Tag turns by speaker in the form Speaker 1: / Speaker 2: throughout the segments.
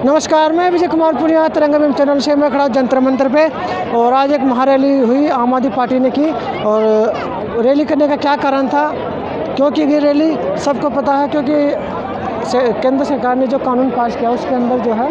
Speaker 1: नमस्कार, मैं विजय कुमार पुनिया तरंगम चैनल से मैं खड़ा हूँ जंतर मंतर पे। और आज एक महारैली हुई आम आदमी पार्टी ने की। और रैली करने का क्या कारण था, क्योंकि ये रैली सबको पता है, क्योंकि केंद्र सरकार ने जो कानून पास किया उसके अंदर जो है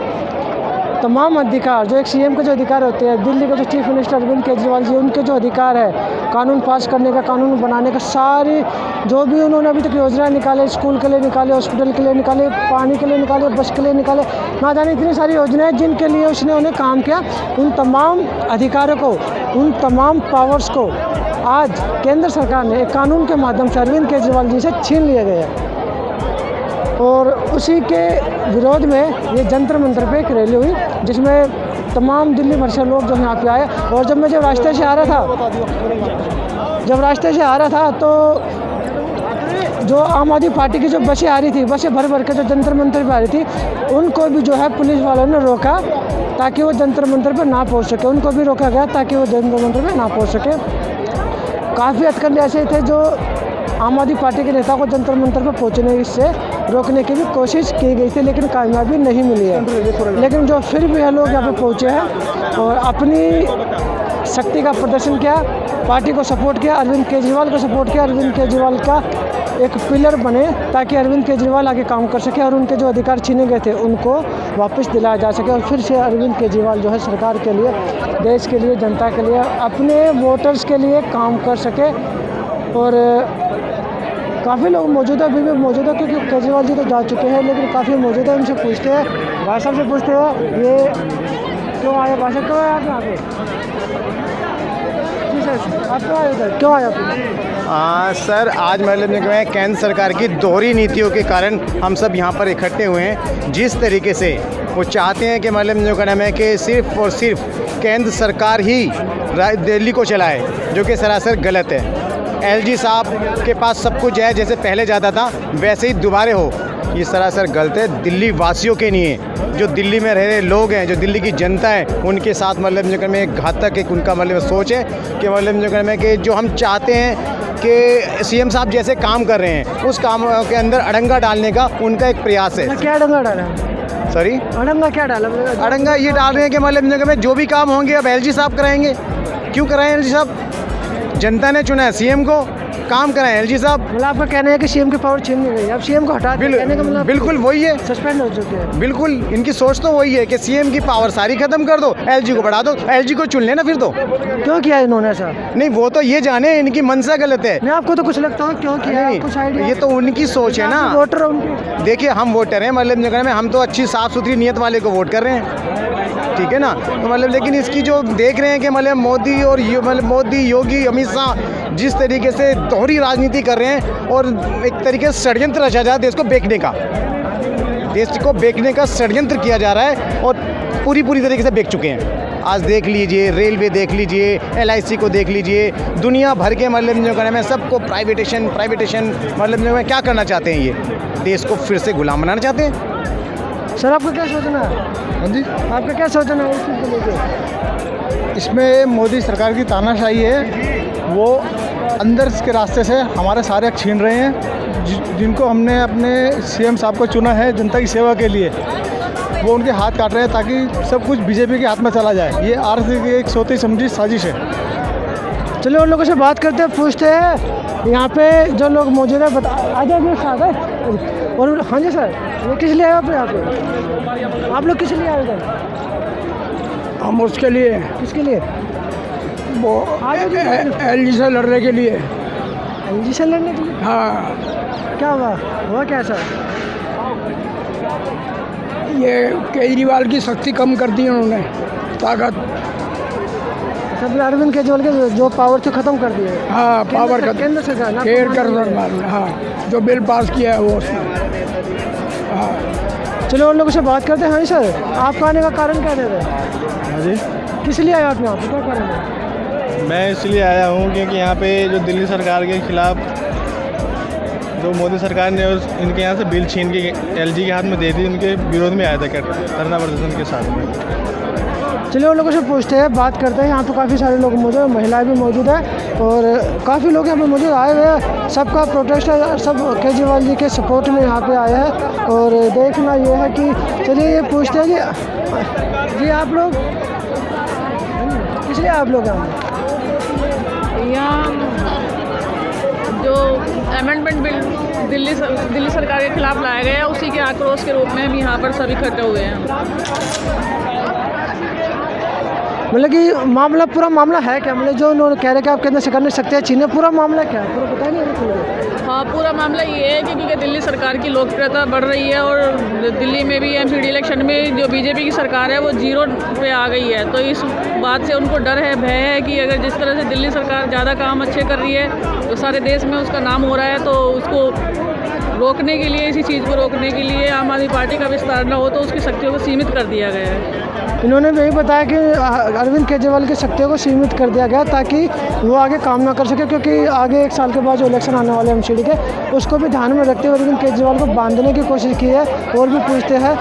Speaker 1: तमाम अधिकार, जो एक सीएम के जो अधिकार होते हैं, दिल्ली के जो चीफ मिनिस्टर अरविंद केजरीवाल जी, उनके जो अधिकार है कानून पास करने का, कानून बनाने का, सारी जो भी उन्होंने अभी तक योजनाएं निकाले, स्कूल के लिए निकाले, हॉस्पिटल के लिए निकाले, पानी के लिए निकाले, बस के लिए निकाले, ना जाने इतनी सारी योजनाएं जिनके लिए उसने उन्हें काम किया, उन तमाम अधिकारों को, उन तमाम पावर्स को आज केंद्र सरकार ने एक कानून के माध्यम से अरविंद केजरीवाल जी से छीन लिया गया है। और उसी के विरोध में ये जंतर मंतर पे एक रैली हुई, जिसमें तमाम दिल्ली भर से लोग जो यहाँ पे आए। और जब मैं रास्ते से आ रहा था तो जो आम आदमी पार्टी की जो बसें आ रही थी, बसें भर भर के जो जंतर मंतर पे आ रही थी, उनको भी जो है पुलिस वालों ने रोका ताकि वो जंतर मंतर पे ना पहुँच सके। उनको भी रोका गया ताकि वो जंतर मंतर पे ना पहुँच सके। काफ़ी हथकंडे ऐसे थे जो आम आदमी पार्टी के नेता को जंतर मंतर पर पहुंचने से रोकने की भी कोशिश की गई थी, लेकिन कामयाबी नहीं मिली है। लेकिन जो फिर भी है, लोग यहाँ पे पहुंचे हैं और अपनी शक्ति का प्रदर्शन किया, पार्टी को सपोर्ट किया, अरविंद केजरीवाल को सपोर्ट किया, अरविंद केजरीवाल का एक पिलर बने ताकि अरविंद केजरीवाल आगे काम कर सके और उनके जो अधिकार छीने गए थे उनको वापस दिलाया जा सके। और फिर से अरविंद केजरीवाल जो है सरकार के लिए, देश के लिए, जनता के लिए, अपने वोटर्स के लिए काम कर सके। और काफ़ी लोग मौजूद है, अभी भी मौजूद है, क्योंकि केजरीवाल जी तो जा चुके हैं, लेकिन काफ़ी मौजूद है। उनसे पूछते हैं, भाई साहब से पूछते हैं, ये क्यों आए, भाई साहब क्यों आए आप यहाँ पे? जी सर, आप क्यों आए उधर, क्यों आए आप?
Speaker 2: सर, आज मतलब केंद्र सरकार की दोहरी नीतियों के कारण हम सब यहाँ पर इकट्ठे हुए हैं। जिस तरीके से वो चाहते हैं कि मतलब जो कहना है कि सिर्फ़ और सिर्फ केंद्र सरकार ही दिल्ली को चलाए, जो कि सरासर गलत है। एलजी साहब के पास सब कुछ है, जैसे पहले जाता था वैसे ही दोबारा हो, ये सरासर गलत है। दिल्ली वासियों के लिए, जो दिल्ली में रह रहे लोग हैं, जो दिल्ली की जनता है, उनके साथ मतलब जो कहना एक घातक एक उनका मतलब सोच है कि मतलब जो कहना है कि जो हम चाहते हैं कि सीएम साहब जैसे काम कर रहे हैं उस काम के अंदर अड़ंगा डालने का उनका एक प्रयास है।
Speaker 1: क्या अड़ंगा डाला?
Speaker 2: सॉरी,
Speaker 1: अड़ंगा क्या डाला?
Speaker 2: अड़ंगा ये डाल रहे हैं कि मतलब जो भी काम होंगे अब एलजी साहब कराएंगे। क्यों कराएं एलजी साहब? जनता ने चुना है सीएम को, काम कराएं एलजी साहब।
Speaker 1: मतलब आपका कहना है कि सीएम की पावर छीन ली गई, अब सीएम को हटा देने का मतलब
Speaker 2: बिल्कुल वही है,
Speaker 1: सस्पेंड हो चुके हैं।
Speaker 2: बिल्कुल इनकी सोच तो वही है कि सीएम की पावर सारी खत्म कर दो, एलजी को बढ़ा दो, एलजी को चुन लेना फिर तो।
Speaker 1: क्यों किया इन्होंने ऐसा?
Speaker 2: नहीं, वो तो ये जाने इनकी मंशा गलत है।
Speaker 1: नहीं, आपको तो कुछ लगता है क्यों किया? कुछ आइडिया?
Speaker 2: ये तो उनकी सोच है ना,
Speaker 1: वोटर उनके।
Speaker 2: देखिए हम वोटर हैं, मतलब जगह में हम तो अच्छी साफ सुथरी नीयत वाले को वोट कर रहे हैं, ठीक है ना। तो मतलब लेकिन इसकी जो देख रहे हैं कि मतलब मोदी और मतलब मोदी, योगी, अमित शाह जिस तरीके से दोहरी राजनीति कर रहे हैं और एक तरीके से षड्यंत्र रचा जा रहा है देश को बेचने का, देश को बेचने का षड्यंत्र किया जा रहा है और पूरी तरीके से बेच चुके हैं। आज देख लीजिए, रेलवे देख लीजिए, LIC को देख लीजिए, दुनिया भर के मतलब जो कहना है सबको प्राइवेटेशन मतलब जो क्या करना चाहते हैं, ये देश को फिर से गुलाम बनाना चाहते हैं।
Speaker 1: सर, आपका क्या सोचना है?
Speaker 3: हाँ जी,
Speaker 1: आपका क्या सोचना है इस चीज़ को लेकर?
Speaker 3: इसमें मोदी सरकार की तानाशाही है। वो अंदर के रास्ते से हमारे सारे हक छीन रहे हैं। जिनको हमने अपने सीएम साहब को चुना है जनता की सेवा के लिए, वो उनके हाथ काट रहे हैं ताकि सब कुछ बीजेपी के हाथ में चला जाए। ये आरसी की एक सोची समझी साजिश है।
Speaker 1: चलिए उन लोगों से बात करते हैं, पूछते हैं यहाँ पे जो लोग मौजूद है। आ जाइए साहब है। और हाँ जी सर, ये किस लिए आए आप यहाँ पे? आप लोग किस लिए आए इधर?
Speaker 3: हम उसके लिए,
Speaker 1: किसके लिए?
Speaker 3: वो एलजी से लड़ने के लिए।
Speaker 1: एलजी से लड़ने के लिए?
Speaker 3: हाँ।
Speaker 1: क्या हुआ क्या सर?
Speaker 3: ये केजरीवाल की शक्ति कम कर दी उन्होंने, ताकत।
Speaker 1: सब अरविंद केजरीवाल के जो पावर थे ख़त्म कर दिए।
Speaker 3: हाँ, पावर का
Speaker 1: केंद्र सरकार ना
Speaker 3: हाँ, जो बिल पास किया है वो उसमें। हाँ,
Speaker 1: चलो उन लोगों से बात करते हैं। हाँ सर, आपका आने का कारण क्या है?
Speaker 3: हाँ जी,
Speaker 1: किस लिए आए आप यहाँ पे, क्या कारण है?
Speaker 4: मैं इसलिए आया हूँ क्योंकि यहाँ पे जो दिल्ली सरकार के खिलाफ जो मोदी सरकार ने इनके यहाँ से बिल छीन के एलजी के हाथ में दे दी, उनके विरोध में आया था धरना प्रदर्शन के साथ में।
Speaker 1: चलिए उन लोगों से पूछते हैं, बात करते हैं। यहाँ पे काफ़ी सारे लोग मौजूद हैं, महिलाएं भी मौजूद है और काफ़ी लोग यहाँ पे मौजूद आए हुए हैं। सबका प्रोटेस्ट है, सब केजरीवाल जी के सपोर्ट में यहाँ पे आए हैं। और देखना ये है कि चलिए ये पूछते हैं जी आप लोग किस लिए आप लोग
Speaker 5: यहाँ जो अमेंडमेंट बिल दिल्ली सरकार के खिलाफ लाया गया है, उसी के आक्रोश के रूप में हम यहाँ पर सभी इकट्ठे हुए हैं।
Speaker 1: मतलब कि मामला पूरा मामला है क्या? मतलब जो उन्होंने कह रहे हैं कि आप केंद्र सरकार ने सख्तियाँ छीने, पूरा मामला क्या है? पूरा पता ही नहीं।
Speaker 5: हाँ, पूरा मामला ये है कि क्योंकि दिल्ली सरकार की लोकप्रियता बढ़ रही है और दिल्ली में भी एमसीडी इलेक्शन में जो बीजेपी की सरकार है वो 0 पे आ गई है। तो इस बात से उनको डर है, भय है कि अगर जिस तरह से दिल्ली सरकार ज़्यादा काम अच्छे कर रही है तो सारे देश में उसका नाम हो रहा है, तो उसको रोकने के लिए, इसी चीज़ को रोकने के लिए आम आदमी पार्टी का विस्तार न हो तो उसकी शक्तियों को सीमित कर दिया गया है।
Speaker 1: इन्होंने भी यही बताया कि अरविंद केजरीवाल की शक्तियों को सीमित कर दिया गया ताकि वो आगे काम ना कर सके, क्योंकि आगे 1 साल के बाद जो इलेक्शन आने वाले एमसीडी के, उसको भी ध्यान में रखते हुए अरविंद केजरीवाल को बांधने की कोशिश की है। और भी पूछते हैं,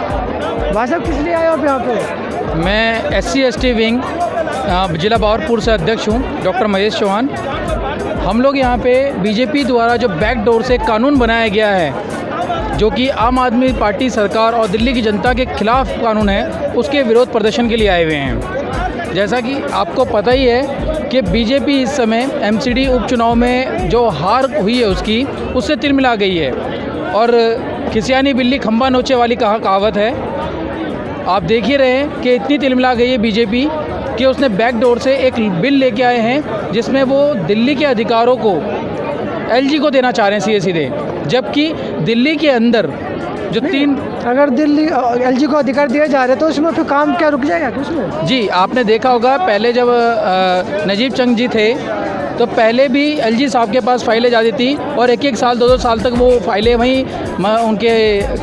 Speaker 1: भाई साहब किस लिए आए आप यहाँ पे?
Speaker 6: मैं SC/ST विंग जिला बावरपुर से अध्यक्ष हूँ, डॉक्टर महेश चौहान। हम लोग यहाँ पे बीजेपी द्वारा जो बैकडोर से कानून बनाया गया है, जो कि आम आदमी पार्टी सरकार और दिल्ली की जनता के खिलाफ कानून है, उसके विरोध प्रदर्शन के लिए आए हुए हैं। जैसा कि आपको पता ही है कि बीजेपी इस समय एमसीडी उपचुनाव में जो हार हुई है उसकी, उससे तिलमिला गई है। और खिसियानी बिल्ली खंबा नोचे वाली कहावत है। आप देख ही रहे हैं कि इतनी तिलमिला गई है बीजेपी कि उसने बैकडोर से एक बिल लेके आए हैं जिसमें वो दिल्ली के अधिकारों को LG को देना चाह रहे हैं सीधे, जबकि दिल्ली के अंदर जो 3
Speaker 1: अगर दिल्ली LG को अधिकार दिए जा रहे तो उसमें फिर काम क्या रुक जाएगा क्या उसमें?
Speaker 6: जी, आपने देखा होगा पहले जब नजीब चंद जी थे तो पहले भी LG साहब के पास फाइलें जाती थी और 1-1 साल 2-2 साल तक वो फाइलें वहीं उनके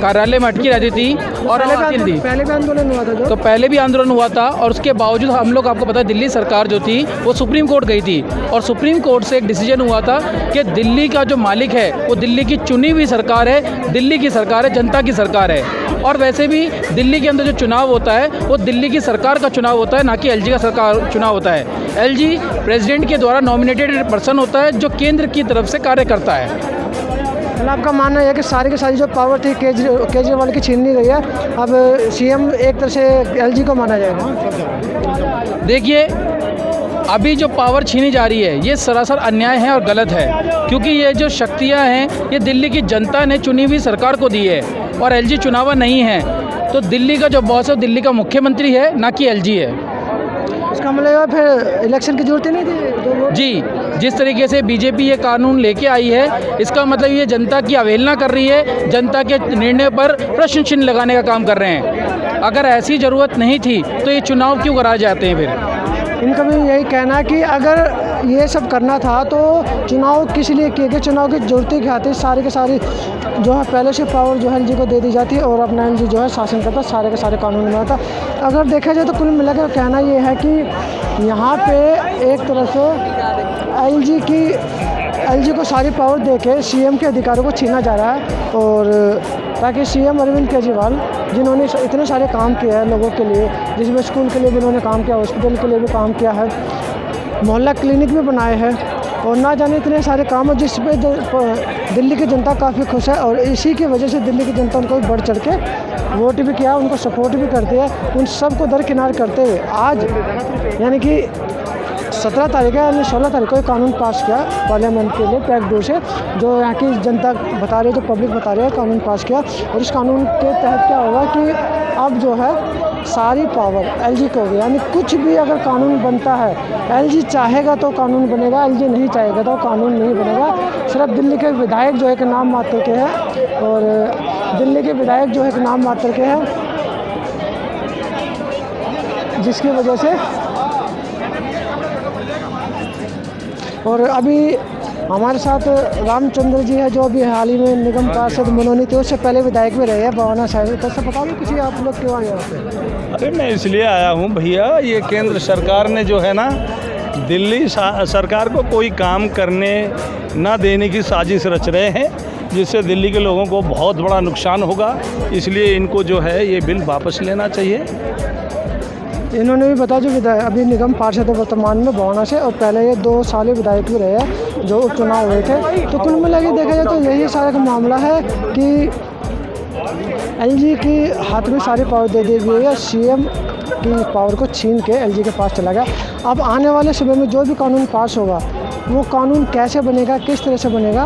Speaker 6: कार्यालय में अटकी रहती थी और
Speaker 1: पहले भी आंदोलन हुआ था
Speaker 6: तो पहले भी आंदोलन हुआ था। और उसके बावजूद हम लोग, आपको पता है, दिल्ली सरकार जो थी वो सुप्रीम कोर्ट गई थी और सुप्रीम कोर्ट से एक डिसीजन हुआ था कि दिल्ली का जो मालिक है वो दिल्ली की चुनी हुई सरकार है, दिल्ली की सरकार है, जनता की सरकार है। और वैसे भी दिल्ली के अंदर जो चुनाव होता है वो दिल्ली की सरकार का चुनाव होता है, ना कि LG का सरकार चुनाव होता है। LG प्रेसिडेंट के द्वारा नॉमिनेटेड पर्सन होता है जो केंद्र की तरफ से कार्य करता है।
Speaker 1: मतलब आपका मानना है कि सारी की सारी जो पावर थी केजरीवाल की छीन ली गई है, अब CM एक तरह से LG को माना जाएगा?
Speaker 6: देखिए, अभी जो पावर छीनी जा रही है ये सरासर अन्याय है और गलत है, क्योंकि ये जो शक्तियां हैं ये दिल्ली की जनता ने चुनी हुई सरकार को दी है और LG चुनावा नहीं है। तो दिल्ली का जो बॉस है दिल्ली का मुख्यमंत्री है, ना कि LG है।
Speaker 1: इसका मतलब फिर इलेक्शन की जरूरत ही नहीं थी?
Speaker 6: जी, जिस तरीके से बीजेपी ये कानून लेके आई है, इसका मतलब ये जनता की अवहेलना कर रही है, जनता के निर्णय पर प्रश्न चिन्ह लगाने का काम कर रहे हैं। अगर ऐसी ज़रूरत नहीं थी तो ये चुनाव क्यों कराए जाते हैं? फिर
Speaker 1: इनका भी यही कहना है कि अगर ये सब करना था तो चुनाव किस लिए किए गए? चुनाव की जरूरत ही क्या थी? सारे के सारे जो है पहले से पावर जो है LG को दे दी जाती है और अपना LG जो है शासन करता, सारे के सारे कानून बनाता। अगर देखा जाए तो कुल मिलाकर कहना ये है कि यहाँ पे एक तरह से LG को सारी पावर देके CM के अधिकारों को छीना जा रहा है, और ताकि CM अरविंद केजरीवाल जिन्होंने इतने सारे काम किए हैं लोगों के लिए, जिसमें स्कूल के लिए भी उन्होंने काम किया, हॉस्पिटल के लिए भी काम किया है, मोहल्ला क्लिनिक भी बनाए हैं और ना जाने इतने सारे काम हैं जिस पे दिल्ली की जनता काफ़ी खुश है। और इसी की वजह से दिल्ली की जनता उनको बढ़ चढ़ के वोट भी किया, उनको सपोर्ट भी करती है। उन सबको दरकिनार करते हुए आज यानी कि 17 तारीख है यानी 16 तारीख को एक कानून पास किया पार्लियामेंट के लिए बैकडोर से, जो यहाँ की जनता बता रही है, जो पब्लिक बता रही है, कानून पास किया। और इस कानून के तहत क्या होगा कि अब जो है सारी पावर LG को होगी, यानी कुछ भी अगर कानून बनता है LG चाहेगा तो कानून बनेगा, LG नहीं चाहेगा तो कानून नहीं बनेगा। सिर्फ दिल्ली के विधायक जो है कि नाम मात्र के हैं, और दिल्ली के विधायक जो है कि नाम मात्र के हैं, जिसकी वजह से और अभी हमारे साथ रामचंद्र जी है जो अभी हाल ही में निगम पार्षद मनोनीत थे, उससे पहले विधायक भी रहे हैं भवाना साहिब। तो बता दो किसी आप लोग क्यों आए यहाँ पे?
Speaker 7: अरे मैं इसलिए आया हूँ भैया, ये केंद्र सरकार ने जो है ना दिल्ली सरकार को कोई काम करने ना देने की साजिश रच रहे हैं, जिससे दिल्ली के लोगों को बहुत बड़ा नुकसान होगा। इसलिए इनको जो है ये बिल वापस लेना चाहिए।
Speaker 1: इन्होंने भी बताया जो विधायक अभी निगम पार्षद है वर्तमान में भवना से, और पहले ये 2 साल विधायक भी रहे हैं जो उपचुनाव हुए थे। तो कुल मिला के देखा जाए तो यही सारा का मामला है कि एलजी की हाथ में सारी पावर दे दी गई है, सीएम की पावर को छीन के एलजी के पास चला गया। अब आने वाले समय में जो भी कानून पास होगा वो कानून कैसे बनेगा, किस तरह से बनेगा,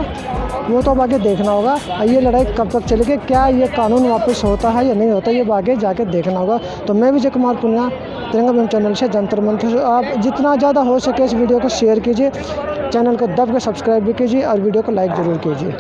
Speaker 1: वो तो अब आगे देखना होगा। ये लड़ाई कब तक चलेगी, क्या ये कानून वापस होता है या नहीं होता, ये आगे जाके देखना होगा। तो मैं विजय कुमार पुनिया, तिरंगा अभियान चैनल से जंतर मंतर। आप जितना ज़्यादा हो सके इस वीडियो को शेयर कीजिए, चैनल को दब के सब्सक्राइब भी कीजिए और वीडियो को लाइक ज़रूर कीजिए।